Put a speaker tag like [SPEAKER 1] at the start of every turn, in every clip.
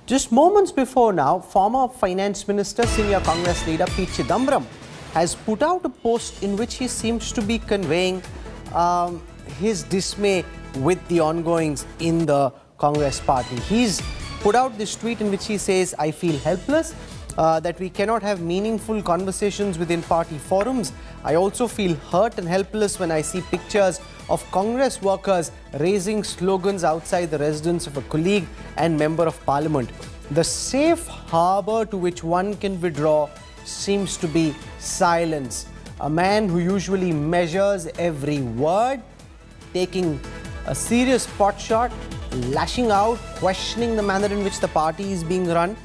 [SPEAKER 1] Just moments before now, former Finance Minister, senior Congress leader P. Chidambaram has put out a post in which he seems to be conveying his dismay with the ongoings in the Congress party. He's put out this tweet in which he says, "I feel helpless, that we cannot have meaningful conversations within party forums. I also feel hurt and helpless when I see pictures of Congress workers raising slogans outside the residence of a colleague and member of parliament. The safe harbour to which one can withdraw seems to be silence." A man who usually measures every word, taking a serious pot shot, lashing out, questioning the manner in which the party is being run.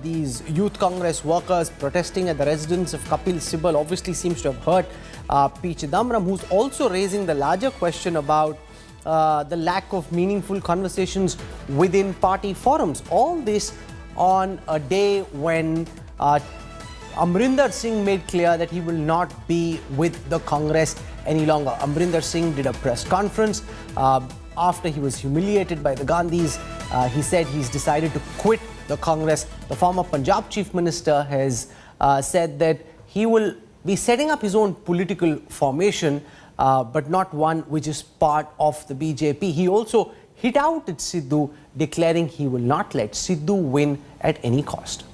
[SPEAKER 1] These youth Congress workers protesting at the residence of Kapil Sibal obviously seems to have hurt P. Chidambaram, who's also raising the larger question about the lack of meaningful conversations within party forums. All this on a day when Amrinder Singh made clear that he will not be with the Congress any longer. Amrinder Singh did a press conference after he was humiliated by the Gandhis. He said he's decided to quit the Congress. The former Punjab Chief Minister has said that he will be setting up his own political formation, but not one which is part of the BJP. He also hit out at Sidhu, declaring he will not let Sidhu win at any cost.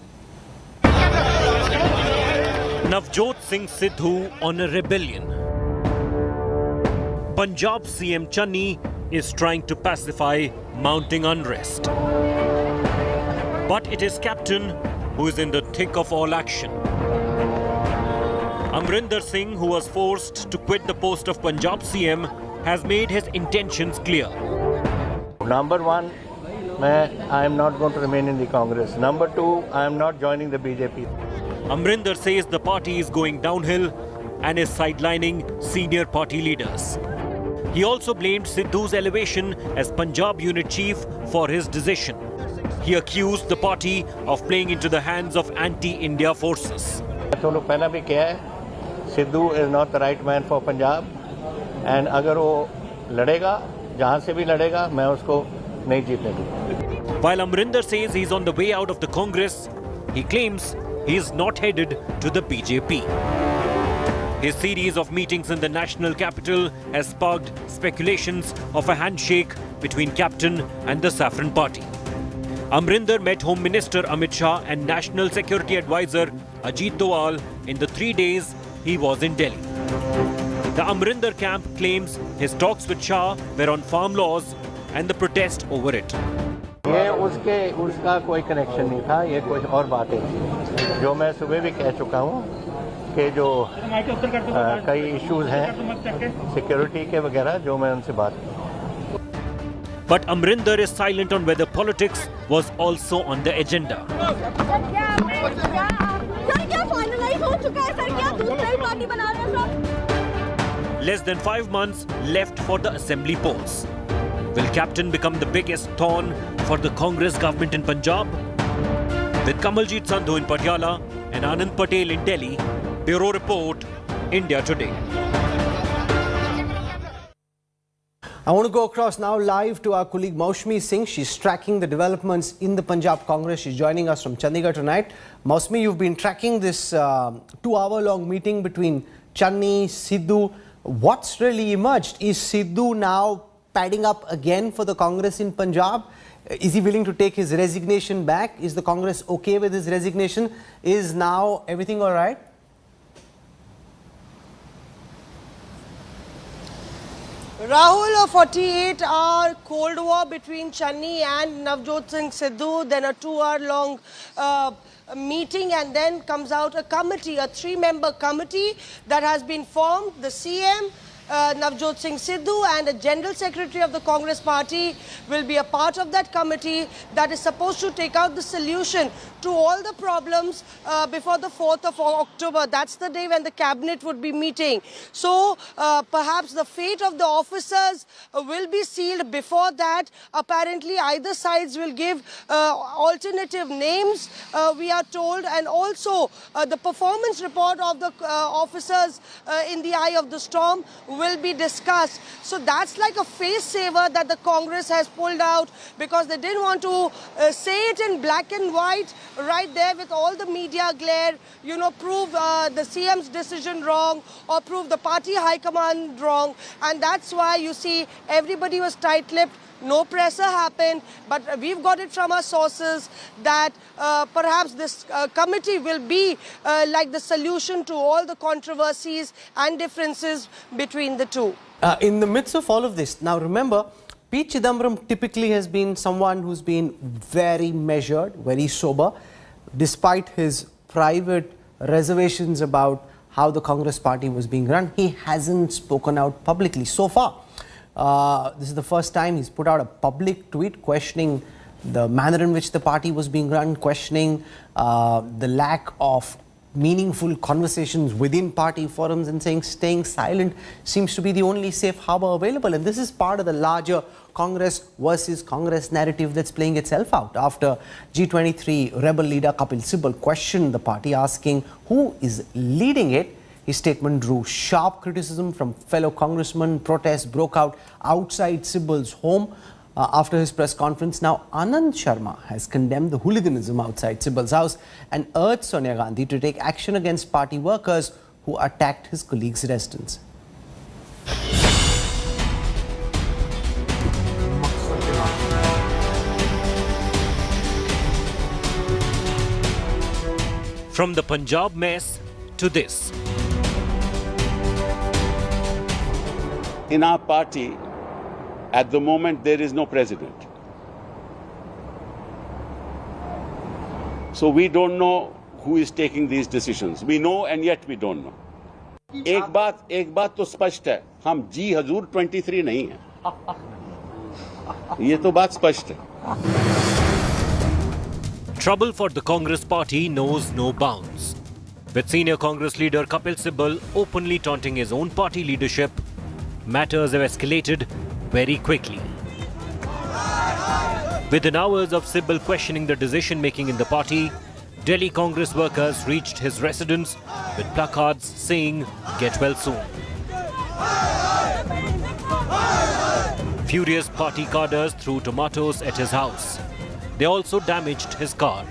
[SPEAKER 2] Navjot Singh Sidhu on a rebellion. Punjab CM Channi is trying to pacify mounting unrest. But it is Captain who is in the thick of all action. Amrinder Singh, who was forced to quit the post of Punjab CM, has made his intentions clear.
[SPEAKER 3] Number one, I am not going to remain in the Congress. Number two, I am not joining the BJP.
[SPEAKER 2] Amrinder says the party is going downhill and is sidelining senior party leaders. He also blamed Sidhu's elevation as Punjab unit chief for his decision. He accused the party of playing into the hands of anti-India forces.
[SPEAKER 3] Sidhu is not the right man for Punjab, and अगर वो लड़ेगा, जहाँ से भी लड़ेगा, मैं उसको नहीं जीतने दूँगा.
[SPEAKER 2] While Amrinder says he's on the way out of the Congress, he claims he is not headed to the BJP. His series of meetings in the national capital has sparked speculations of a handshake between Captain and the Saffron Party. Amrinder met Home Minister Amit Shah and National Security Advisor Ajit Doval in the 3 days he was in Delhi. The Amrinder camp claims his talks with Shah were on farm laws and the protest over it.
[SPEAKER 3] ये उसका कोई connection नहीं था, ये कोई और बातें थी जो मैं सुबह भी कह चुका हूँ कि जो कई इश्यूज हैं सिक्योरिटी के वगैरह जो मैं उनसे बात की.
[SPEAKER 2] But Amrinder is silent on whether politics was also on the agenda. Less than 5 months left for the assembly polls. Will Captain become the biggest thorn for the Congress government in Punjab? With Kamaljeet Sandhu in Patiala and Anand Patel in Delhi, Bureau Report, India Today.
[SPEAKER 1] I want to go across now live to our colleague Maushmi Singh. She's tracking the developments in the Punjab Congress. She's joining us from Chandigarh tonight. Maushmi, you've been tracking this 2-hour-long meeting between Channi, Sidhu. What's really emerged? Is Sidhu now padding up again for the Congress in Punjab? Is he willing to take his resignation back? Is the Congress okay with his resignation? Is now everything all right?
[SPEAKER 4] Rahul, a 48-hour Cold War between Channi and Navjot Singh Sidhu, then a 2-hour-long meeting, and then comes out a committee, a 3-member committee that has been formed. The CM, Navjot Singh Sidhu, and the General Secretary of the Congress Party will be a part of that committee that is supposed to take out the solution to all the problems before the 4th of October. That's the day when the cabinet would be meeting. So perhaps the fate of the officers will be sealed before that. Apparently either sides will give alternative names, we are told, and also the performance report of the officers in the eye of the storm will be discussed. So that's like a face saver that the Congress has pulled out, because they didn't want to say it in black and white right there with all the media glare, you know, prove the CM's decision wrong or prove the party high command wrong. And that's why you see everybody was tight-lipped. No presser happened, but we've got it from our sources that perhaps this committee will be like the solution to all the controversies and differences between the two.
[SPEAKER 1] In the midst of all of this, now remember, P. Chidambaram typically has been someone who's been very measured, very sober, despite his private reservations about how the Congress party was being run. He hasn't spoken out publicly so far. This is the first time he's put out a public tweet questioning the manner in which the party was being run, questioning the lack of meaningful conversations within party forums, and saying staying silent seems to be the only safe harbor available. And this is part of the larger Congress versus Congress narrative that's playing itself out after G23 rebel leader Kapil Sibal questioned the party, asking who is leading it. His statement drew sharp criticism from fellow congressmen. Protests broke out outside Sibal's home after his press conference. Now, Anand Sharma has condemned the hooliganism outside Sibal's house and urged Sonia Gandhi to take action against party workers who attacked his colleague's residence.
[SPEAKER 2] From the Punjab mess to this.
[SPEAKER 5] In our party, at the moment, there is no president. So we don't know who is taking these decisions. We know and yet we don't know. एक बात तो स्पष्ट है, हम जी हजूर 23 नहीं हैं। ये तो बात स्पष्ट है।
[SPEAKER 2] Trouble for the Congress party knows no bounds. With senior Congress leader Kapil Sibal openly taunting his own party leadership, matters have escalated very quickly. Within hours of Sibal questioning the decision-making in the party, Delhi Congress workers reached his residence with placards saying, "Get well soon." Furious party cadres threw tomatoes at his house. They also damaged his car.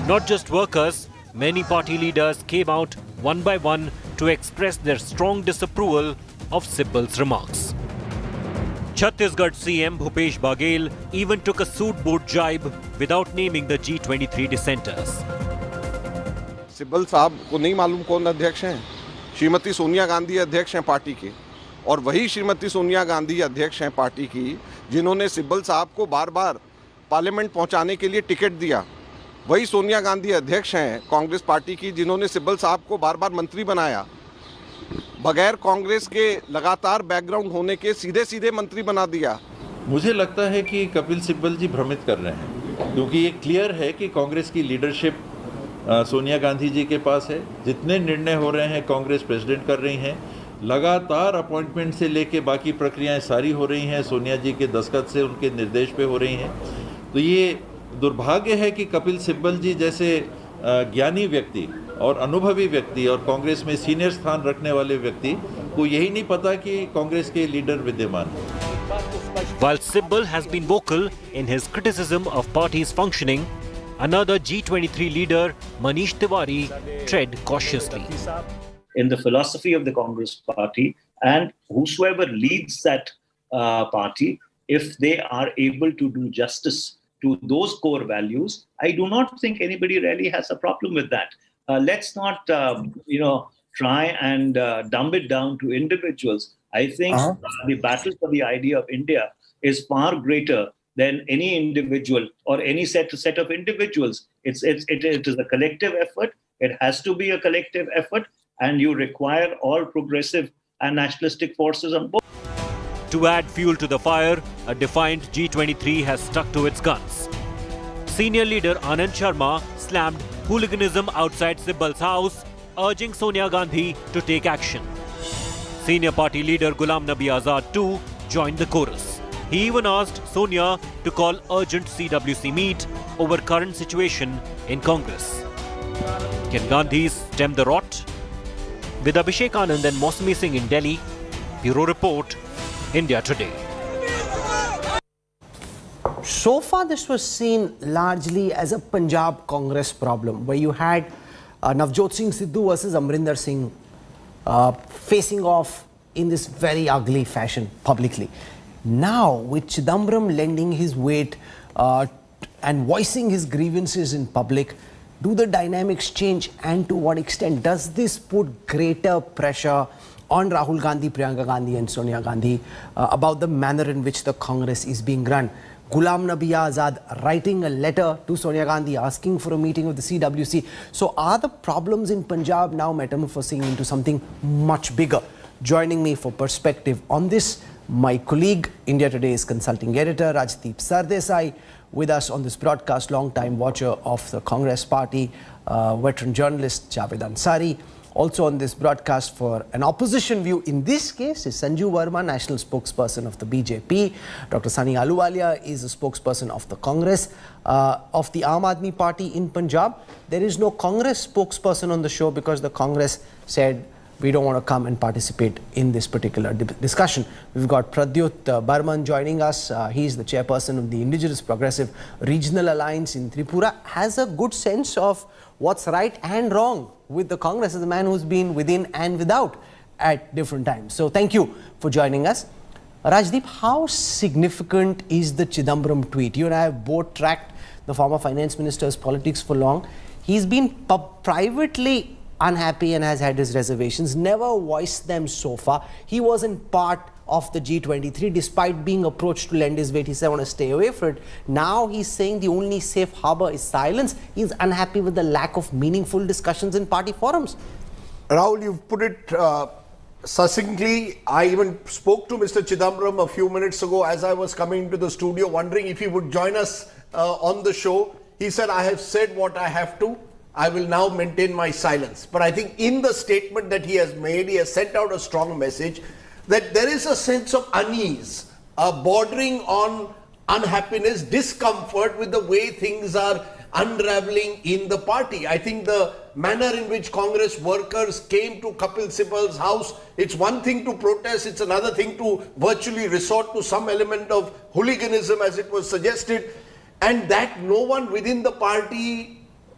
[SPEAKER 2] Not just workers, many party leaders came out one by one to express their strong disapproval of Sibal's remarks. Chhattisgarh CM Bhupesh Baghel even took a suit boot jibe without naming the G23 dissenters.
[SPEAKER 6] Sibal साहब को नहीं मालूम कौन अध्यक्ष हैं? श्रीमती सोनिया गांधी अध्यक्ष हैं party के, और वही श्रीमती सोनिया गांधी अध्यक्ष हैं पार्टी की जिन्होंने सिब्बल साहब को बार-बार पार्लियामेंट पहुंचाने के लिए टिकट दिया। वही सोनिया गांधी अध्यक्ष हैं कांग्रेस पार्टी की जिन्होंने सिब्बल साहब को बार-बार मंत्री बनाया। बगैर कांग्रेस के लगातार बैकग्राउंड होने के सीधे-सीधे मंत्री बना दिया।
[SPEAKER 7] मुझे लगता है कि कपिल सिब्बल जी भ्रमित कर रहे हैं, क्योंकि ये क्लियर है कि कांग्रेस की लीडरशिप सोनिया गांधी जी के पास है। जितने निर्णय हो रहे हैं कांग्रेस प्रेसिडेंट कर रही हैं। लगातार अपॉइंटमेंट से लेके बाकी प्रक्रियाएं सारी हो रही हैं, सोनिया जी के दस्तखत से उनके निर्देश पे हो रही हैं। तो ये दुर्भाग्य है कि कपिल सिब्बल जी जैसे ज्ञानी व्यक्ति और अनुभवी व्यक्ति और कांग्रेस में सीनियर स्थान रखने वाले व्यक्ति को यही नहीं पता कि कांग्रेस के लीडर विद्यमान हैं।
[SPEAKER 2] While Sibbal has been vocal in his criticism of party's functioning, another G23 leader, Manish Tiwari, tread cautiously.
[SPEAKER 8] In the philosophy of the Congress party, and whosoever leads that party, if they are able to do justice to those core values, I do not think anybody really has a problem with that. Let's not, try and dumb it down to individuals. I think the battle for the idea of India is far greater than any individual or any set of individuals. It is a collective effort. It has to be a collective effort, and you require all progressive and nationalistic forces on both.
[SPEAKER 2] To add fuel to the fire, a defiant G23 has stuck to its guns. Senior leader Anand Sharma slammed hooliganism outside Sibbal's house, urging Sonia Gandhi to take action. Senior party leader Ghulam Nabi Azad too joined the chorus. He even asked Sonia to call urgent CWC meet over current situation in Congress. Can Gandhi stem the rot? With Abhishek Anand and Mosmi Singh in Delhi, Bureau Report, India Today.
[SPEAKER 1] So far, this was seen largely as a Punjab Congress problem, where you had Navjot Singh Sidhu versus Amrinder Singh facing off in this very ugly fashion publicly. Now, with Chidambaram lending his weight and voicing his grievances in public, do the dynamics change, and to what extent does this put greater pressure on Rahul Gandhi, Priyanka Gandhi and Sonia Gandhi about the manner in which the Congress is being run? Ghulam Nabi Azad writing a letter to Sonia Gandhi asking for a meeting of the CWC. So are the problems in Punjab now metamorphosing into something much bigger? Joining me for perspective on this, my colleague, India Today's consulting editor, Rajdeep Sardesai, with us on this broadcast, long-time watcher of the Congress party, veteran journalist Javed Ansari. Also on this broadcast for an opposition view, in this case, is Sanju Verma, national spokesperson of the BJP. Dr. Sunny Ahluwalia is a spokesperson of the Congress, of the Aam Aadmi Party in Punjab. There is no Congress spokesperson on the show because the Congress said, we don't want to come and participate in this particular discussion. We've got Pradyut Barman joining us. He's the chairperson of the Indigenous Progressive Regional Alliance in Tripura. Has a good sense of what's right and wrong with the Congress as a man who's been within and without at different times. So thank you for joining us. Rajdeep, how significant is the Chidambaram tweet? You and I have both tracked the former finance minister's politics for long. He's been privately unhappy and has had his reservations, never voiced them so far. He wasn't part of the G23 despite being approached to lend his weight. He said, I want to stay away from it. Now he's saying the only safe harbor is silence. He's unhappy with the lack of meaningful discussions in party forums.
[SPEAKER 9] Rahul, you've put it succinctly. I even spoke to Mr. Chidambaram a few minutes ago as I was coming to the studio, wondering if he would join us on the show. He said, I have said what I have to. I will now maintain my silence. But I think in the statement that he has made, he has sent out a strong message that there is a sense of unease, bordering on unhappiness, discomfort with the way things are unraveling in the party. I think the manner in which Congress workers came to Kapil Sibal's house, it's one thing to protest, it's another thing to virtually resort to some element of hooliganism as it was suggested, and that no one within the party,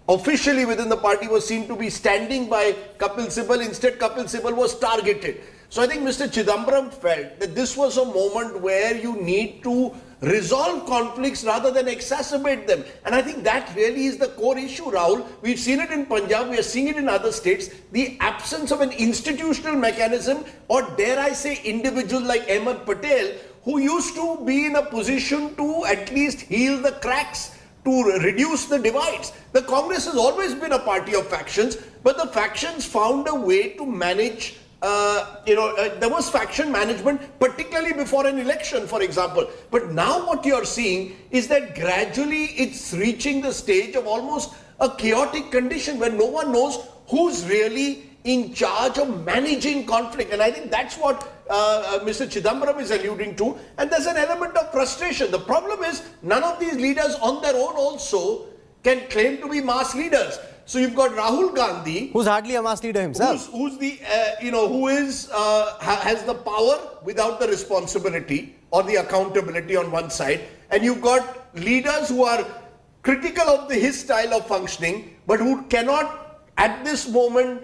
[SPEAKER 9] officially within the party, was seen to be standing by Kapil Sibal. Instead, Kapil Sibal was targeted. So I think Mr. Chidambaram felt that this was a moment where you need to resolve conflicts rather than exacerbate them. And I think that really is the core issue, Rahul. We've seen it in Punjab, we are seeing it in other states. The absence of an institutional mechanism, or dare I say individuals like Ahmed Patel, who used to be in a position to at least heal the cracks, to reduce the divides. The Congress has always been a party of factions, but the factions found a way to manage, there was faction management, particularly before an election, for example. But now what you are seeing is that gradually it's reaching the stage of almost a chaotic condition where no one knows who's really in charge of managing conflict. And I think that's what Mr. Chidambaram is alluding to. And there's an element of frustration. The problem is none of these leaders on their own also can claim to be mass leaders. So you've got Rahul Gandhi,
[SPEAKER 1] who's hardly a mass leader himself,
[SPEAKER 9] who's the has the power without the responsibility or the accountability on one side, and you've got leaders who are critical of his style of functioning, but who cannot at this moment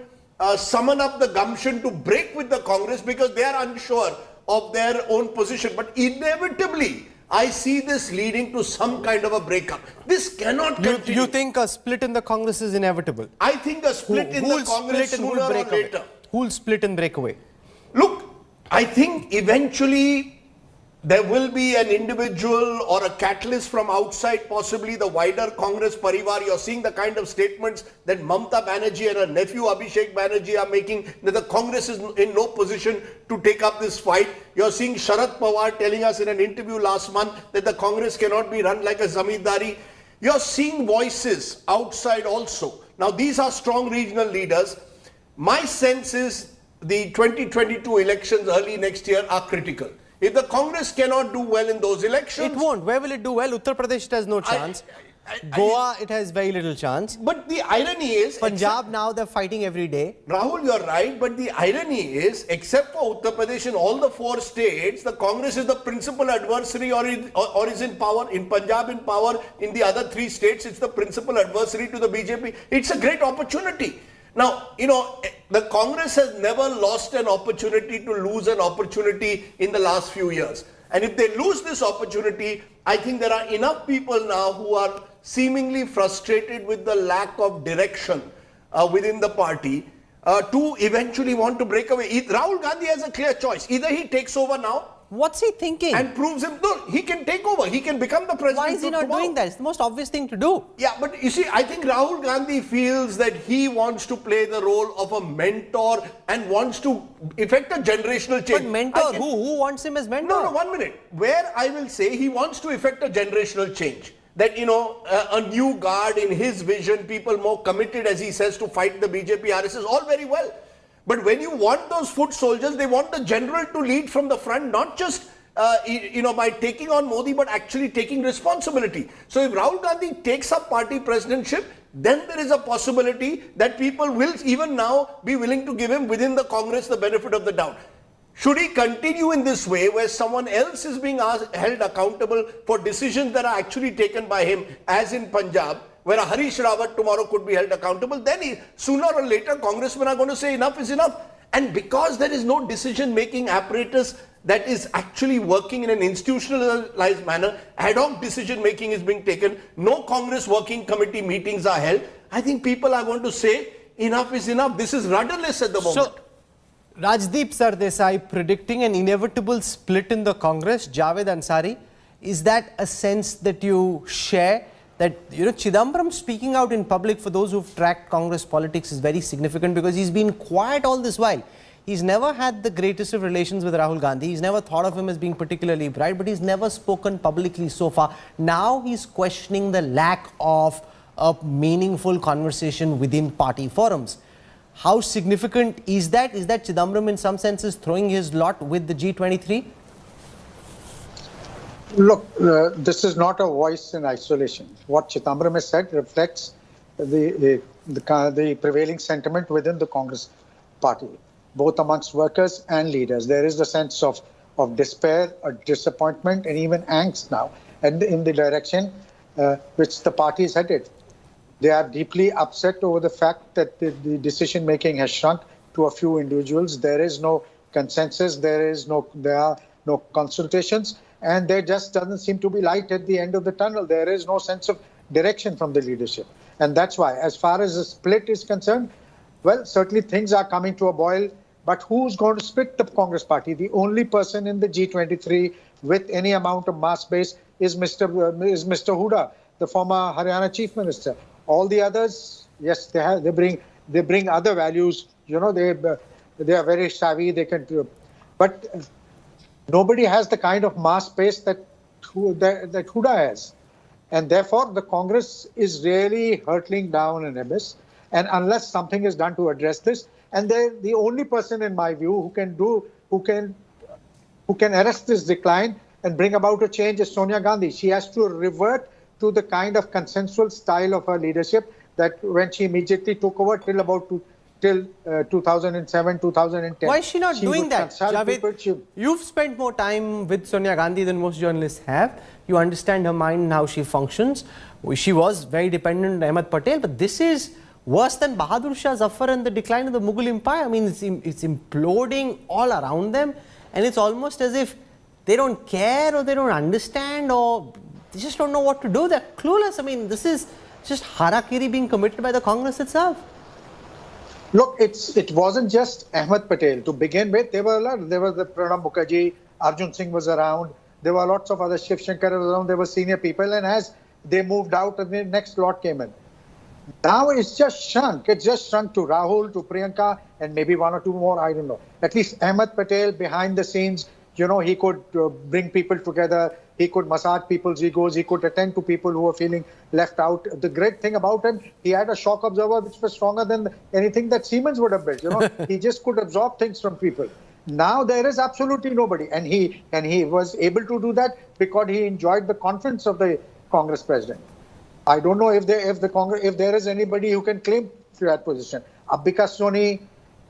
[SPEAKER 9] summon up the gumption to break with the Congress because they are unsure of their own position. But inevitably, I see this leading to some kind of a breakup. This cannot continue.
[SPEAKER 1] You think a split in the Congress is inevitable?
[SPEAKER 9] I think a split in the Congress sooner or later.
[SPEAKER 1] Who will split and break away?
[SPEAKER 9] Look, I think eventually there will be an individual or a catalyst from outside, possibly the wider Congress parivar. You're seeing the kind of statements that Mamata Banerjee and her nephew Abhishek Banerjee are making, that the Congress is in no position to take up this fight. You're seeing Sharad Pawar telling us in an interview last month that the Congress cannot be run like a zamindari. You're seeing voices outside also. Now, these are strong regional leaders. My sense is the 2022 elections early next year are critical. If the Congress cannot do well in those elections...
[SPEAKER 1] It won't. Where will it do well? Uttar Pradesh has no chance. Goa, it has very little chance.
[SPEAKER 9] But the irony is...
[SPEAKER 1] Punjab, now they're fighting every day.
[SPEAKER 9] Rahul, you're right, but the irony is, except for Uttar Pradesh in all the 4 states, the Congress is the principal adversary or is in power. In Punjab in power, in the other 3 states, it's the principal adversary to the BJP. It's a great opportunity. Now, you know, the Congress has never lost an opportunity to lose an opportunity in the last few years. And if they lose this opportunity, I think there are enough people now who are seemingly frustrated with the lack of direction within the party to eventually want to break away. Rahul Gandhi has a clear choice. Either he takes over now.
[SPEAKER 1] What's he thinking?
[SPEAKER 9] And proves him, no, he can take over. He can become the president.
[SPEAKER 1] Why is he not doing that? It's the most obvious thing to do.
[SPEAKER 9] Yeah, but you see, I think Rahul Gandhi feels that he wants to play the role of a mentor and wants to effect a generational change.
[SPEAKER 1] But mentor, who wants him as mentor?
[SPEAKER 9] No, 1 minute. Where I will say he wants to effect a generational change. That, you know, a new guard in his vision, people more committed, as he says, to fight the BJP, RSS, all very well. But when you want those foot soldiers, they want the general to lead from the front, not just, you know, by taking on Modi, but actually taking responsibility. So if Rahul Gandhi takes up party presidentship, then there is a possibility that people will even now be willing to give him within the Congress the benefit of the doubt. Should he continue in this way, where someone else is being held accountable for decisions that are actually taken by him, as in Punjab, where a Harish Rawat tomorrow could be held accountable, then sooner or later congressmen are going to say enough is enough. And because there is no decision-making apparatus that is actually working in an institutionalized manner, ad hoc decision-making is being taken, no Congress working committee meetings are held, I think people are going to say enough is enough. This is rudderless at the moment.
[SPEAKER 1] So, Rajdeep Sardesai predicting an inevitable split in the Congress. Javed Ansari, is that a sense that you share? That, you know, Chidambaram speaking out in public, for those who've tracked Congress politics, is very significant because he's been quiet all this while. He's never had the greatest of relations with Rahul Gandhi. He's never thought of him as being particularly bright, but he's never spoken publicly so far. Now he's questioning the lack of a meaningful conversation within party forums. How significant is that? Is that Chidambaram in some senses throwing his lot with the G23?
[SPEAKER 10] Look, this is not a voice in isolation. What Chidambaram has said reflects the prevailing sentiment within the Congress party, both amongst workers and leaders. There is a sense of despair, or disappointment, and even angst now, and in the direction which the party is headed. They are deeply upset over the fact that the decision-making has shrunk to a few individuals. There is no consensus. There are no consultations. And there just doesn't seem to be light at the end of the tunnel. There is no sense of direction from the leadership. And that's why, as far as the split is concerned, well, certainly things are coming to a boil. But who's going to split the Congress party? The only person in the G23 with any amount of mass base is Mr. Hooda, the former Haryana Chief Minister. All the others, yes, they bring other values. You know, they are very savvy. They can, but nobody has the kind of mass base that Hooda has, and therefore the Congress is really hurtling down an abyss. And unless something is done to address this, and the only person, in my view, who can arrest this decline and bring about a change is Sonia Gandhi. She has to revert to the kind of consensual style of her leadership that when she immediately took over till 2007, 2010.
[SPEAKER 1] Why is she not doing that? Javed, you've spent more time with Sonia Gandhi than most journalists have. You understand her mind and how she functions. She was very dependent on Ahmed Patel, but this is worse than Bahadur Shah Zafar and the decline of the Mughal Empire. I mean, it's imploding all around them, and it's almost as if they don't care, or they don't understand, or they just don't know what to do. They're clueless. I mean, this is just harakiri being committed by the Congress itself.
[SPEAKER 10] Look, it wasn't just Ahmed Patel. To begin with, there were a lot. There was the Pranab Mukherjee, Arjun Singh was around. There were lots of other, Shiv Shankar was around. There were senior people, and as they moved out, and the next lot came in. Now it's just shrunk. It's just shrunk to Rahul, to Priyanka, and maybe one or two more. I don't know. At least Ahmed Patel, behind the scenes, you know, he could bring people together. He could massage people's egos. He could attend to people who were feeling left out. The great thing about him, he had a shock absorber which was stronger than anything that Siemens would have built. You know, he just could absorb things from people. Now there is absolutely nobody, and he was able to do that because he enjoyed the confidence of the Congress president. I don't know if there is anybody who can claim to that position. Vikas Soni,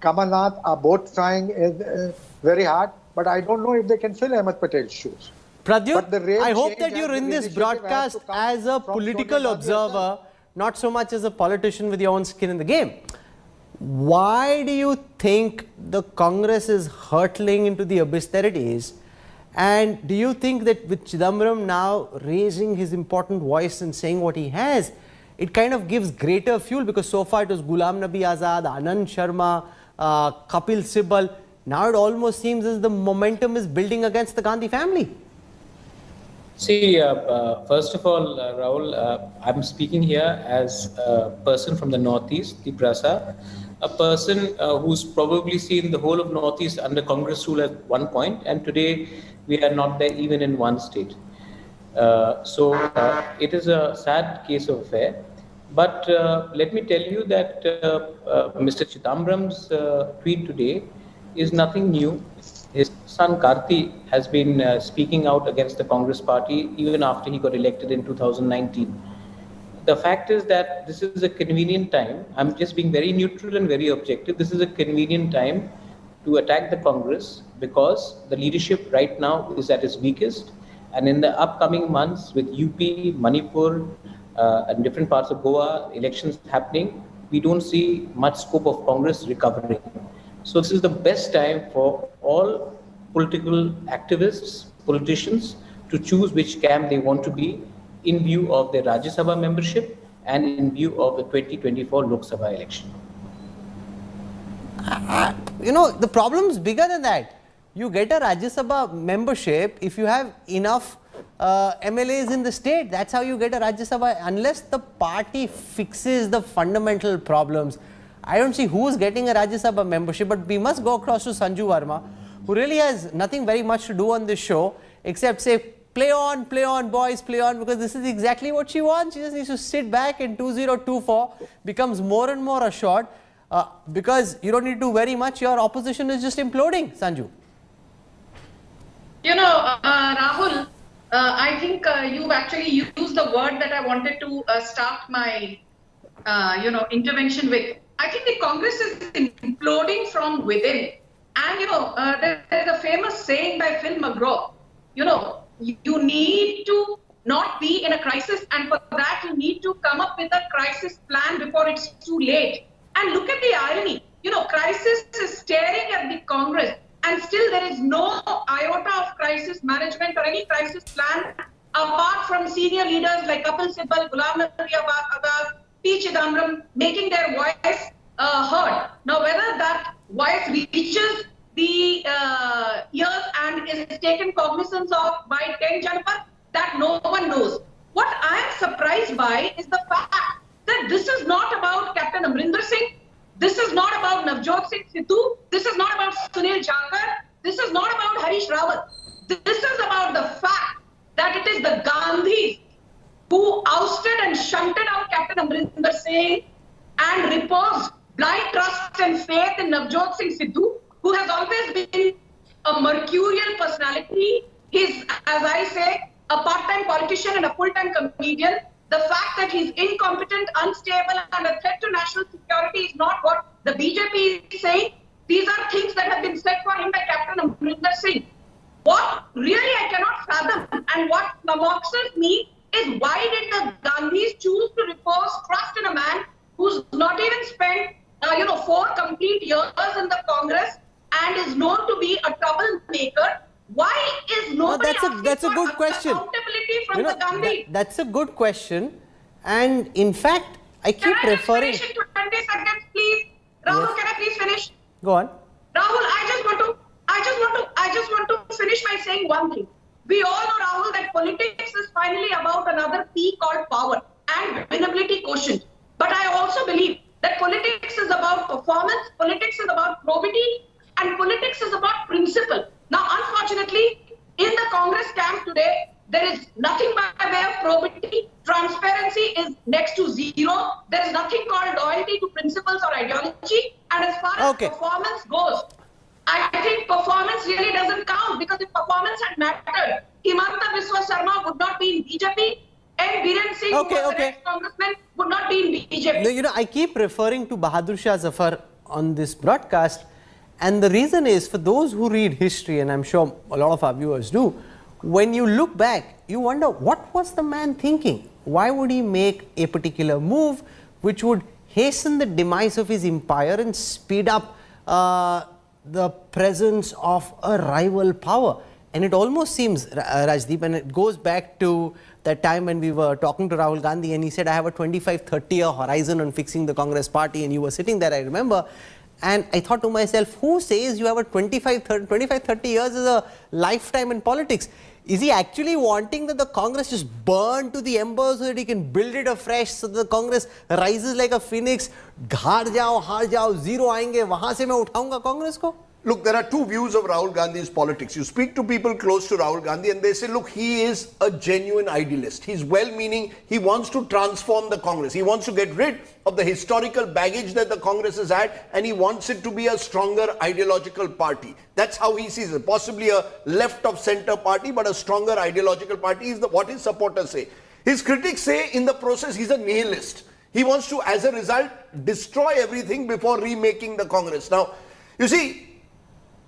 [SPEAKER 10] Kamal Nath are both trying very hard, but I don't know if they can fill Ahmed Patel's shoes.
[SPEAKER 1] Pradyut, I hope that you're in this broadcast as a political observer, not so much as a politician with your own skin in the game. Why do you think the Congress is hurtling into the abyss that it is? And do you think that with Chidambaram now raising his important voice and saying what he has, it kind of gives greater fuel? Because so far it was Ghulam Nabi Azad, Anand Sharma, Kapil Sibal. Now it almost seems as the momentum is building against the Gandhi family.
[SPEAKER 11] See, first of all, Rahul, I'm speaking here as a person from the Northeast, the Prasa, a person who's probably seen the whole of Northeast under Congress rule at one point, and today we are not there even in one state. So it is a sad case of affair. But let me tell you that Mr. Chidambaram's tweet today is nothing new. His son Karti has been speaking out against the Congress party even after he got elected in 2019. The fact is that this is a convenient time. I'm just being very neutral and very objective. This is a convenient time to attack the Congress because the leadership right now is at its weakest. And in the upcoming months with UP, Manipur, and different parts of Goa, elections happening, we don't see much scope of Congress recovering. So this is the best time for all political activists, politicians, to choose which camp they want to be in view of their Rajya Sabha membership and in view of the 2024 Lok Sabha election.
[SPEAKER 1] You know, the problem is bigger than that. You get a Rajya Sabha membership if you have enough MLAs in the state. That's how you get a Rajya Sabha. Unless the party fixes the fundamental problems, I don't see who's getting a Rajya Sabha membership. But we must go across to Sanju Verma, who really has nothing very much to do on this show except say, play on boys, play on, because this is exactly what she wants. She just needs to sit back, and 2024 becomes more and more assured because you don't need to do very much. Your opposition is just imploding, Sanju.
[SPEAKER 12] You know, Rahul, I think you've actually used the word that I wanted to start my, intervention with. I think the Congress is imploding from within. And, there's a famous saying by Phil McGraw, you need to not be in a crisis, and for that you need to come up with a crisis plan before it's too late. And look at the irony, crisis is staring at the Congress, and still there is no iota of crisis management or any crisis plan apart from senior leaders like Kapil Sibal, Ghulam Nabi Azad, P. Chidambaram making their voice heard. Now, whether that voice reaches the ears and is taken cognizance of by 10 Janapath, that no one knows. What I am surprised by is the fact that this is not about Captain Amrinder Singh, this is not about Navjot Singh Sidhu, this is not about Sunil Jakhar, this is not about Harish Rawat. This is about the fact that it is the Gandhis who ousted and shunted out Captain Amrinder Singh and reposed blind trust and faith in Navjot Singh Sidhu, who has always been a mercurial personality. He's, as I say, a part-time politician and a full-time comedian. The fact that he's incompetent, unstable, and a threat to national security is not what the BJP is saying. These are things that have been said for him by Captain Amrinder Singh. What really I cannot fathom, and what moxes me, is why did the Gandhis choose to repose trust in a man who's not even spent 4 complete years in the Congress and is known to be a troublemaker? Why is nobody
[SPEAKER 1] that's a good question.
[SPEAKER 12] Accountability from the Gandhi?
[SPEAKER 1] That's a good question, and in fact, I keep referring.
[SPEAKER 12] Can I finish in 20 seconds, please? Rahul, yes. Can I please finish?
[SPEAKER 1] Go on.
[SPEAKER 12] Rahul, I just want to finish by saying one thing. We all know, Rahul, that politics is finally about another P called power and winnability quotient. But I also believe that politics is about performance, politics is about probity, and politics is about principle. Now, unfortunately, in the Congress camp today, there is nothing by way of probity. Transparency is next to zero. There is nothing called loyalty to principles or ideology. And as far as performance goes, I think performance really doesn't count, because if performance had mattered, Himanta Biswa Sarma would not be in BJP. and Biren Singh, who was the next congressman, would not be in BJP.
[SPEAKER 1] No, you know, I keep referring to Bahadur Shah Zafar on this broadcast, and the reason is, for those who read history, and I'm sure a lot of our viewers do, when you look back, you wonder, what was the man thinking? Why would he make a particular move which would hasten the demise of his empire and speed up the presence of a rival power? And it almost seems, Rajdeep, and it goes back to that time when we were talking to Rahul Gandhi and he said, I have a 25-30 year horizon on fixing the Congress party, and you were sitting there, I remember. And I thought to myself, who says you have a 25-30 years is a lifetime in politics? Is he actually wanting that the Congress just burn to the embers so that he can build it afresh, so that the Congress rises like a phoenix? Haar jao, zero aayenge, wahan se main uthaunga Congress ko?
[SPEAKER 9] Look, there are two views of Rahul Gandhi's politics. You speak to people close to Rahul Gandhi and they say, look, he is a genuine idealist. He's well-meaning. He wants to transform the Congress. He wants to get rid of the historical baggage that the Congress has had, and he wants it to be a stronger ideological party. That's how he sees it. Possibly a left of center party, but a stronger ideological party is what his supporters say. His critics say in the process he's a nihilist. He wants to, as a result, destroy everything before remaking the Congress. Now, you see,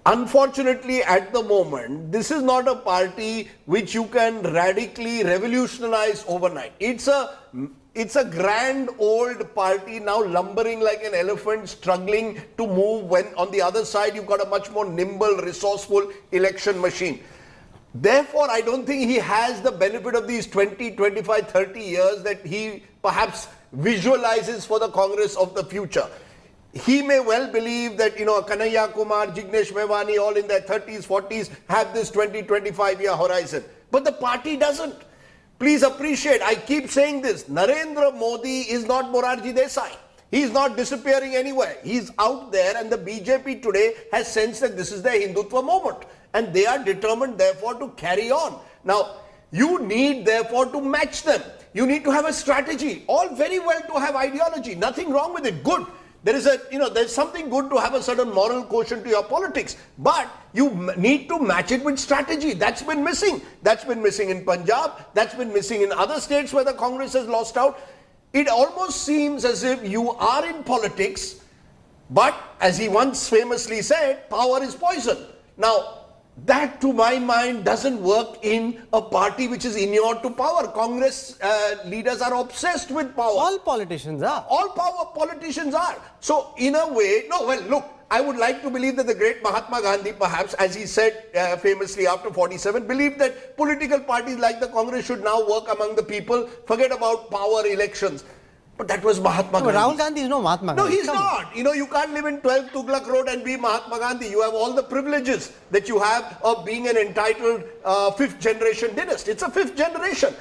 [SPEAKER 9] unfortunately, at the moment, this is not a party which you can radically revolutionize overnight. It's a grand old party now lumbering like an elephant, struggling to move, when on the other side you've got a much more nimble, resourceful election machine. Therefore, I don't think he has the benefit of these 20, 25, 30 years that he perhaps visualizes for the Congress of the future. He may well believe that, you know, Kanhaiya Kumar, Jignesh Mevani, all in their 30s, 40s, have this 20, 25 year horizon. But the party doesn't. Please appreciate, I keep saying this, Narendra Modi is not Morarji Desai. He's not disappearing anywhere. He's out there, and the BJP today has sensed that this is their Hindutva moment. And they are determined, therefore, to carry on. Now, you need, therefore, to match them. You need to have a strategy. All very well to have ideology. Nothing wrong with it. Good. There is there's something good to have a certain moral quotient to your politics, but you need to match it with strategy. That's been missing. That's been missing in Punjab. That's been missing in other states where the Congress has lost out. It almost seems as if you are in politics, but as he once famously said, power is poison. Now, that to my mind doesn't work in a party which is inured to power. Congress leaders are obsessed with power.
[SPEAKER 1] All politicians are.
[SPEAKER 9] All politicians are. So in a way, no, well, look, I would like to believe that the great Mahatma Gandhi, perhaps, as he said famously after 47, believed that political parties like the Congress should now work among the people, forget about power elections. But that was Mahatma Gandhi.
[SPEAKER 1] Rahul Gandhi is no Mahatma Gandhi.
[SPEAKER 9] No, he's not. You know, you can't live in 12 Tughlaq Road and be Mahatma Gandhi. You have all the privileges that you have of being an entitled fifth generation dynast. It's a fifth generation.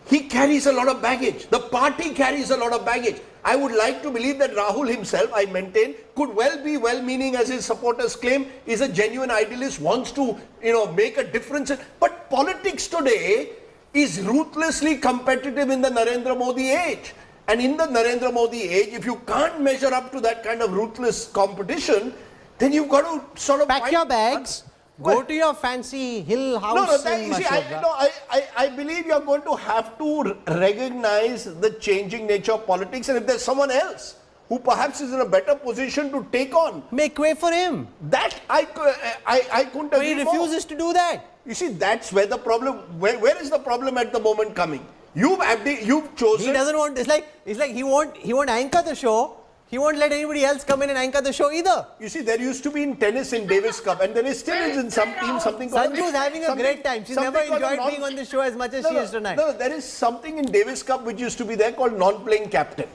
[SPEAKER 9] He carries a lot of baggage. The party carries a lot of baggage. I would like to believe that Rahul himself, I maintain, could well be well-meaning, as his supporters claim, is a genuine idealist, wants to, you know, make a difference. But politics today is ruthlessly competitive in the Narendra Modi age. And in the Narendra Modi age, if you can't measure up to that kind of ruthless competition, then you've got to sort of
[SPEAKER 1] pack your bags, go to your fancy hill house.
[SPEAKER 9] I believe you're going to have to recognize the changing nature of politics, and if there's someone else who perhaps is in a better position to take on,
[SPEAKER 1] make way for him.
[SPEAKER 9] That I couldn't agree more.
[SPEAKER 1] He refuses to do that.
[SPEAKER 9] You see, that's where the problem. Where is the problem at the moment coming? You've chosen.
[SPEAKER 1] He doesn't want. It's like he won't anchor the show. He won't let anybody else come in and anchor the show either.
[SPEAKER 9] You see, there used to be in tennis in Davis Cup, and there is still in some teams something called.
[SPEAKER 1] Sanju's having a great time. She's never enjoyed being on the show as much as she is tonight.
[SPEAKER 9] No, there is something in Davis Cup which used to be there called non-playing captain.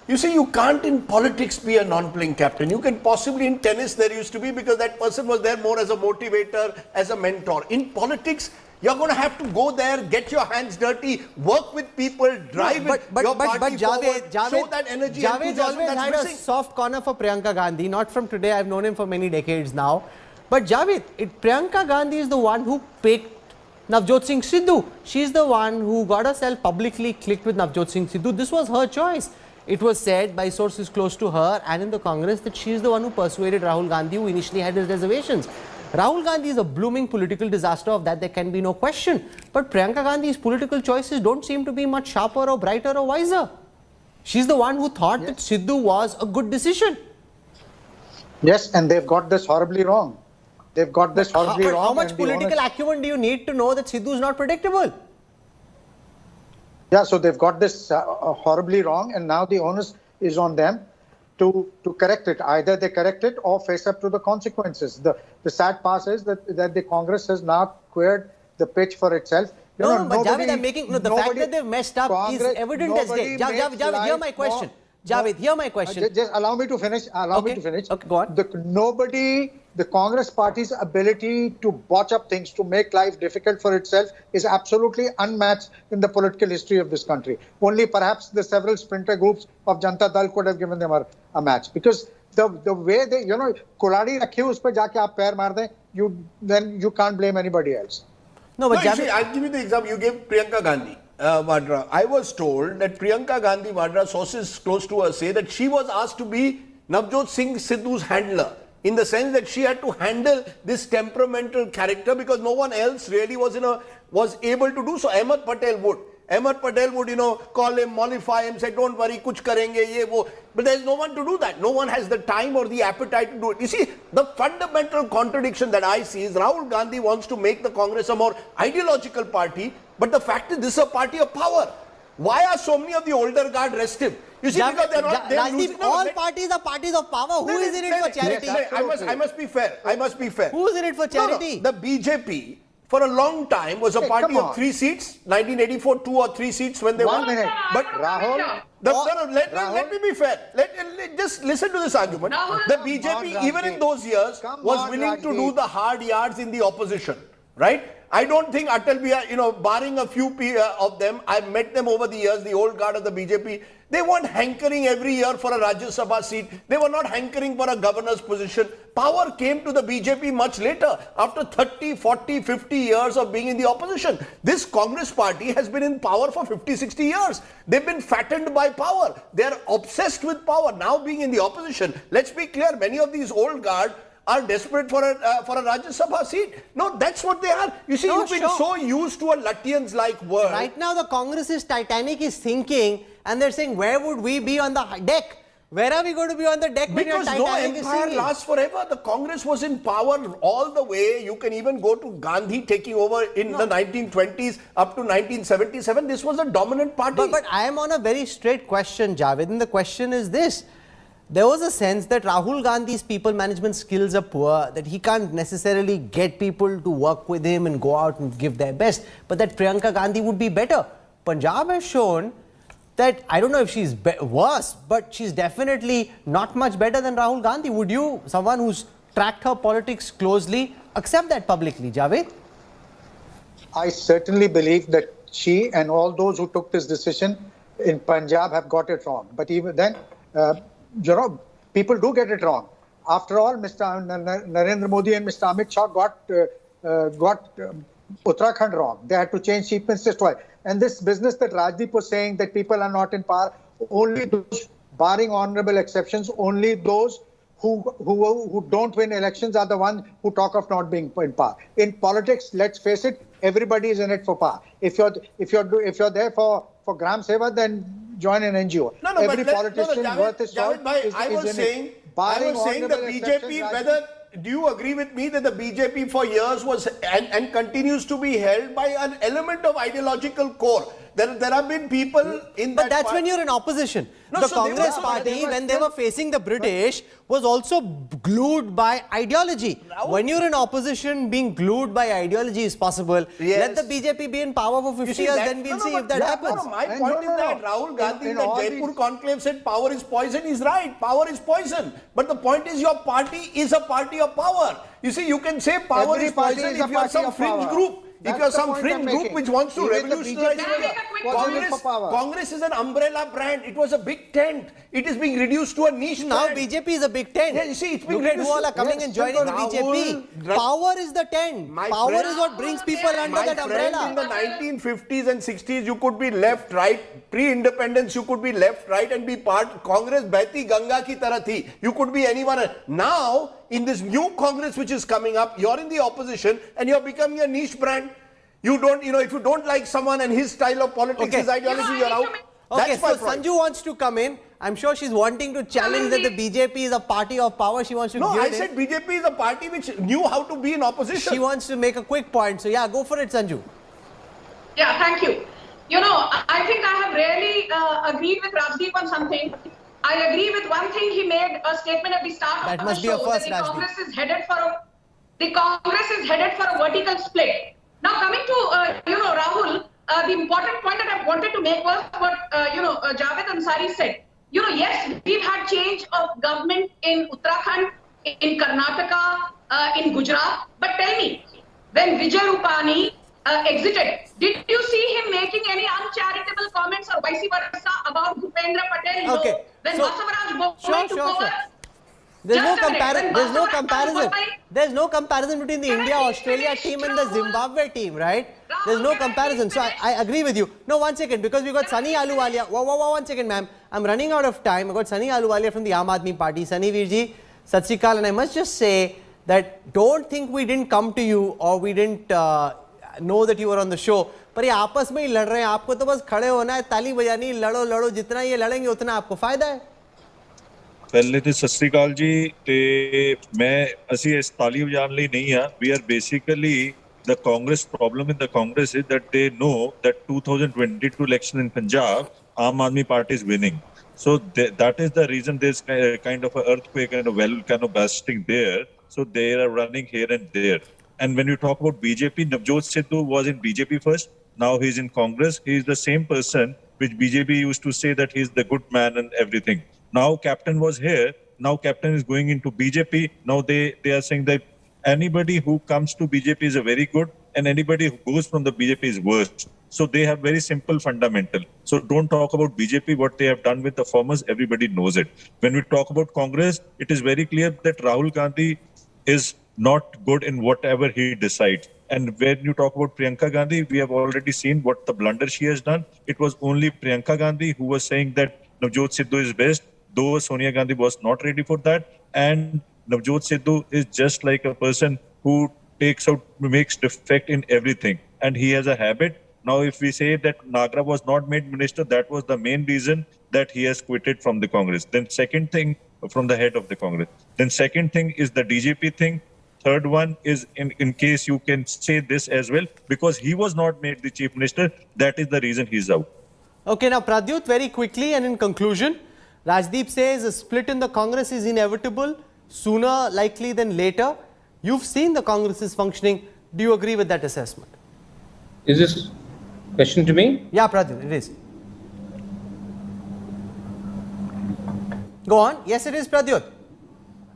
[SPEAKER 9] You see, you can't in politics be a non-playing captain. You can possibly in tennis there used to be, because that person was there more as a motivator, as a mentor. In politics, you're going to have to go there, get your hands dirty, work with people, drive your party forward, show that energy.
[SPEAKER 1] Javed's always had a soft corner for Priyanka Gandhi, not from today. I've known him for many decades now. But Javed, Priyanka Gandhi is the one who picked Navjot Singh Sidhu. She's the one who got herself publicly clicked with Navjot Singh Sidhu. This was her choice. It was said by sources close to her and in the Congress that she is the one who persuaded Rahul Gandhi, who initially had his reservations. Rahul Gandhi is a blooming political disaster, of that there can be no question. But Priyanka Gandhi's political choices don't seem to be much sharper or brighter or wiser. She's the one who thought that Sidhu was a good decision.
[SPEAKER 10] Yes, and they've got this horribly wrong. They've got this horribly wrong.
[SPEAKER 1] How much political acumen do you need to know that Sidhu is not predictable?
[SPEAKER 10] Yeah, so they've got this horribly wrong, and now the onus is on them to correct it. Either they correct it or face up to the consequences. The sad part is that the Congress has now cleared the pitch for itself.
[SPEAKER 1] No, but Javed, I'm making the fact that they've messed up is evident as day. Javed, hear my question. Javed, hear my question.
[SPEAKER 10] Just allow me to finish. Me to finish.
[SPEAKER 1] Okay, go on.
[SPEAKER 10] The Congress party's ability to botch up things, to make life difficult for itself, is absolutely unmatched in the political history of this country. Only perhaps the several splinter groups of Janata Dal could have given them a match. Because the way they, kuladi rakhi us pe jaake aap pair maar dein, then you can't blame anybody else.
[SPEAKER 9] No, I'll give you the example. You gave Priyanka Gandhi Vadra. I was told that Priyanka Gandhi Vadra, sources close to her say that she was asked to be Navjot Singh Sidhu's handler, in the sense that she had to handle this temperamental character because no one else really was able to do so. Ahmed Patel would, call him, mollify him, say, don't worry, kuch karenge, ye, wo. But there's no one to do that. No one has the time or the appetite to do it. You see, the fundamental contradiction that I see is Rahul Gandhi wants to make the Congress a more ideological party, but the fact is this is a party of power. Why are so many of the older guard restive? You see, because they're not...
[SPEAKER 1] all parties are parties of power. Who is in it for charity?
[SPEAKER 9] I must be fair.
[SPEAKER 1] Who is in it for charity?
[SPEAKER 9] The BJP, for a long time, was a party of 3 seats. 1984, 2 or 3 seats when they won.
[SPEAKER 10] 1 minute.
[SPEAKER 9] But
[SPEAKER 10] Rahul...
[SPEAKER 9] Let me be fair. Just listen to this argument. The BJP, even in those years, was willing to do the hard yards in the opposition. Right? I don't think Atal Bihari, barring a few of them, I've met them over the years, the old guard of the BJP, they weren't hankering every year for a Rajya Sabha seat. They were not hankering for a governor's position. Power came to the BJP much later, after 30, 40, 50 years of being in the opposition. This Congress party has been in power for 50, 60 years. They've been fattened by power. They're obsessed with power. Now being in the opposition, let's be clear, many of these old guard are desperate for a Rajya Sabha seat. No, that's what they are. You see, you've been so used to a Lutyens-like word.
[SPEAKER 1] Right now, the Congress's Titanic is sinking, and they're saying, where would we be on the deck? Where are we going to be on the deck when your Titanic is sinking? Because no empire
[SPEAKER 9] lasts forever. The Congress was in power all the way. You can even go to Gandhi taking over in the 1920s up to 1977. This was a dominant party.
[SPEAKER 1] But I am on a very straight question, Javed, and the question is this. There was a sense that Rahul Gandhi's people management skills are poor, that he can't necessarily get people to work with him and go out and give their best, but that Priyanka Gandhi would be better. Punjab has shown that, I don't know if she's worse, but she's definitely not much better than Rahul Gandhi. Would you, someone who's tracked her politics closely, accept that publicly, Javed?
[SPEAKER 10] I certainly believe that she and all those who took this decision in Punjab have got it wrong. But even then, people do get it wrong. After all, Mr. Narendra Modi and Mr. Amit Shah got Uttarakhand wrong. They had to change chief ministers twice. And this business that Rajdeep was saying, that people are not in power, only those, barring honorable exceptions, only those who don't win elections are the ones who talk of not being in power. In politics, let's face it, everybody is in it for power. If you're there for Gram Seva, then join an NGO. Every politician worth his salt is in it.
[SPEAKER 9] I was saying the BJP, do you agree with me that the BJP for years was and continues to be held by an element of ideological core? There have been people in that.
[SPEAKER 1] But that's when you're in opposition. The Congress party, when they were facing the British, was also glued by ideology. When you're in opposition, being glued by ideology is possible. Let the BJP be in power for 50 years, then we'll see if that happens.
[SPEAKER 9] My point is that Rahul Gandhi in the Jaipur conclave said power is poison. He's right. Power is poison. But the point is your party is a party of power. You see, you can say power is poison if you are some fringe group. If you are some fringe group which wants to revolutionize India. Congress is an umbrella brand. It was a big tent. It is being reduced to a niche
[SPEAKER 1] now
[SPEAKER 9] brand.
[SPEAKER 1] BJP is a big tent.
[SPEAKER 9] Yeah, you see, it's being
[SPEAKER 1] Look at who all are coming and joining the BJP. Power is the tent. Power is what brings people under that umbrella.
[SPEAKER 9] In the 1950s and 60s, you could be left, right. Pre-independence, you could be left, right and be part. Congress, Behti Ganga ki tarah thi. You could be anyone. Now, in this new Congress which is coming up, you're in the opposition and you're becoming a niche brand. You don't, if you don't like someone and his style of politics, his ideology, you're out.
[SPEAKER 1] Okay, so Sanju wants to come in. I'm sure she's wanting to challenge that the BJP is a party of power. She wants to
[SPEAKER 9] No, I said BJP is a party which knew how to be in opposition.
[SPEAKER 1] She wants to make a quick point. So yeah, go for it, Sanju.
[SPEAKER 12] Yeah, thank you. I think I have really agreed with Rajdeep on something. I agree with one thing. He made a statement at the start of the show that the Congress is headed for a vertical split. Now coming to Rahul, the important point that I wanted to make was what Javed Ansari said. Yes, we've had change of government in Uttarakhand, in Karnataka, in Gujarat. But tell me, when Vijay Rupani exited, did you see him making any uncharitable comments or vice versa about Bhupendra Patel?
[SPEAKER 1] Okay.
[SPEAKER 12] No. When
[SPEAKER 1] So,
[SPEAKER 12] Basavaraj Bommai took over,
[SPEAKER 1] There's no comparison between the India-Australia team and the Zimbabwe team, right? There's no comparison. So I agree with you. No, 1 second, because we got Sunny Ahluwalia. 1 second, ma'am. I'm running out of time. I got Sunny Ahluwalia from the Aam Aadmi Party. Sunny Virji, Sat Sri Akal, and I must just say that don't think we didn't come to you or we didn't know that you were on the show. पर ये आपस में ही लड़ रहे हैं. आपको तो बस खड़े होना है, ताली बजानी, लड़ो लड़ो, जितना ये लड़ेंगे उतना आपको फायदा है.
[SPEAKER 13] ਪਹਿਲੇ ਤੇ ਸਤਿ ਸ੍ਰੀ ਅਕਾਲ ਜੀ ਤੇ ਅਸੀਂ ਇਸ ਤਾਲੀ ਵਜਾਉਣ ਲਈ ਨਹੀਂ ਆ we are basically the Congress problem in the Congress is that they know that 2022 election in Punjab Aam Aadmi Party is winning, so that is the reason there's kind of an earthquake and a volcano bursting there, so they are running here and there. And when you talk about BJP, Navjot Sidhu was in BJP first, now he's in Congress. He is the same person which BJP used to say that he's the good man and everything. Now Captain was here, now Captain is going into BJP. Now they are saying that anybody who comes to BJP is a very good and anybody who goes from the BJP is worst. So they have very simple fundamental. So don't talk about BJP, what they have done with the farmers, everybody knows it. When we talk about Congress, it is very clear that Rahul Gandhi is not good in whatever he decides. And when you talk about Priyanka Gandhi, we have already seen what the blunder she has done. It was only Priyanka Gandhi who was saying that Navjot Sidhu is best, though Sonia Gandhi was not ready for that. And Navjot Sidhu is just like a person who makes defect in everything. And he has a habit. Now, if we say that Nagra was not made minister, that was the main reason that he has quitted from the Congress. Then second thing, from the head of the Congress. Then second thing is the DGP thing. Third one is, in case you can say this as well, because he was not made the chief minister, that is the reason he's out.
[SPEAKER 1] Okay, now Pradyut, very quickly and in conclusion, Rajdeep says a split in the Congress is inevitable, sooner likely than later. You've seen the Congress is functioning. Do you agree with that assessment?
[SPEAKER 11] Is this question to me?
[SPEAKER 1] Yeah, Pradyut, it is. Go on. Yes, it is, Pradyut.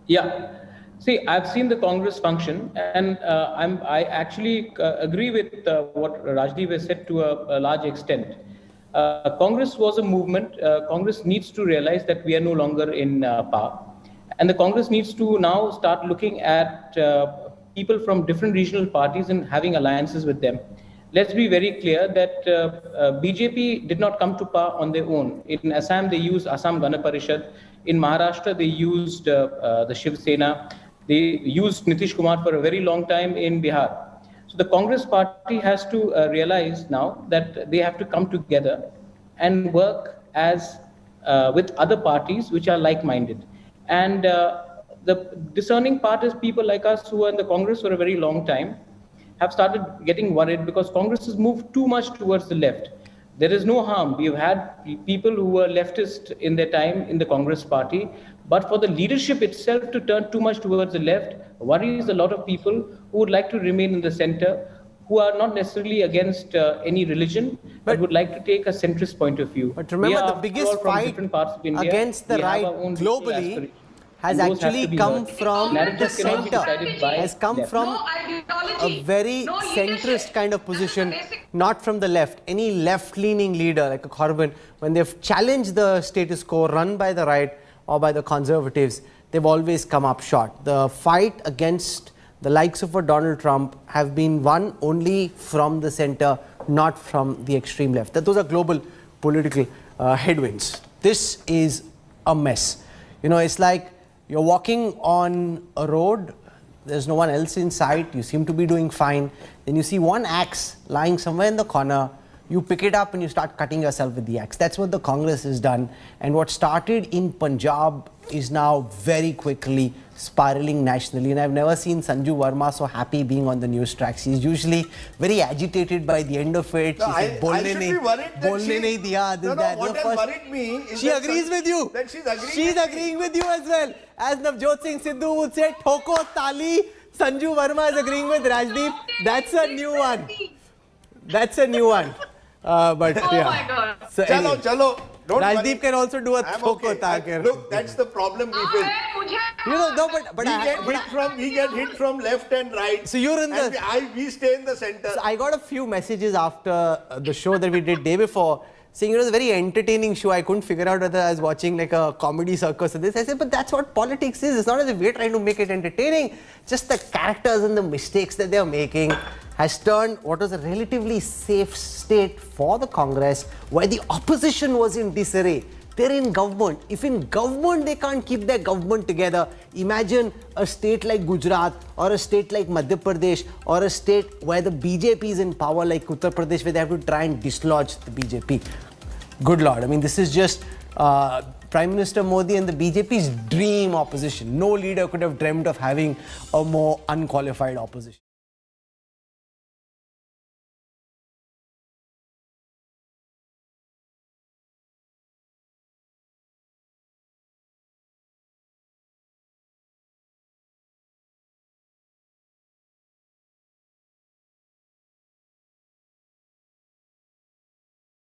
[SPEAKER 11] Yeah. See, I've seen the Congress function, and I actually agree with what Rajdeep has said to a large extent. Congress was a movement. Congress needs to realize that we are no longer in power. And the Congress needs to now start looking at people from different regional parties and having alliances with them. Let's be very clear that BJP did not come to power on their own. In Assam, they used Assam Gana Parishad. In Maharashtra, they used the Shiv Sena. They used Nitish Kumar for a very long time in Bihar. So the Congress party has to realize now that they have to come together and work as with other parties which are like-minded. And the discerning part is people like us who are in the Congress for a very long time have started getting worried because Congress has moved too much towards the left. There is no harm. We've had people who were leftist in their time in the Congress party, but for the leadership itself to turn too much towards the left worries a lot of people who would like to remain in the center, who are not necessarily against any religion, but would like to take a centrist point of view.
[SPEAKER 1] But remember, the biggest fight against the right globally has actually come from the center, has come from a very centrist kind of position, not from the left. Any left-leaning leader like a Corbyn, when they've challenged the status quo run by the right or by the conservatives, they've always come up short. The fight against the likes of a Donald Trump have been won only from the center, not from the extreme left. Those are global political headwinds. This is a mess. You know, it's like You're walking on a road, there's no one else in sight, you seem to be doing fine. Then you see one axe lying somewhere in the corner, you pick it up and you start cutting yourself with the axe. That's what the Congress has done. And what started in Punjab is now very quickly spiraling nationally. And I've never seen Sanju Verma so happy being on the news tracks. He's usually very agitated by the end of it.
[SPEAKER 9] No, I should be worried that what has worried me is
[SPEAKER 1] she agrees with you.
[SPEAKER 9] That
[SPEAKER 1] she's agreeing with you as well. As Navjot Singh Sidhu would say, Thoko Tali, Sanju Verma is agreeing with Rajdeep. That's a new one. That's a new one. But
[SPEAKER 12] oh
[SPEAKER 1] yeah.
[SPEAKER 12] my God.
[SPEAKER 1] So anyway.
[SPEAKER 9] Chalo. Don't
[SPEAKER 1] Rajdeep
[SPEAKER 9] worry.
[SPEAKER 1] can also do a Thoko
[SPEAKER 9] Okay. Look, that's the problem we face.
[SPEAKER 1] You know, no, but
[SPEAKER 9] we get hit from left and right.
[SPEAKER 1] So you're in the...
[SPEAKER 9] we stay in the center.
[SPEAKER 1] So I got a few messages after the show that we did day before saying it was a very entertaining show. I couldn't figure out whether I was watching like a comedy circus or this. I said, but that's what politics is. It's not as if we're trying to make it entertaining. Just the characters and the mistakes that they're making has turned what was a relatively safe state for the Congress, where the opposition was in disarray. They're in government. If in government they can't keep their government together, imagine a state like Gujarat or a state like Madhya Pradesh or a state where the BJP is in power like Uttar Pradesh, where they have to try and dislodge the BJP. Good Lord. I mean, this is just Prime Minister Modi and the BJP's dream opposition. No leader could have dreamt of having a more unqualified opposition.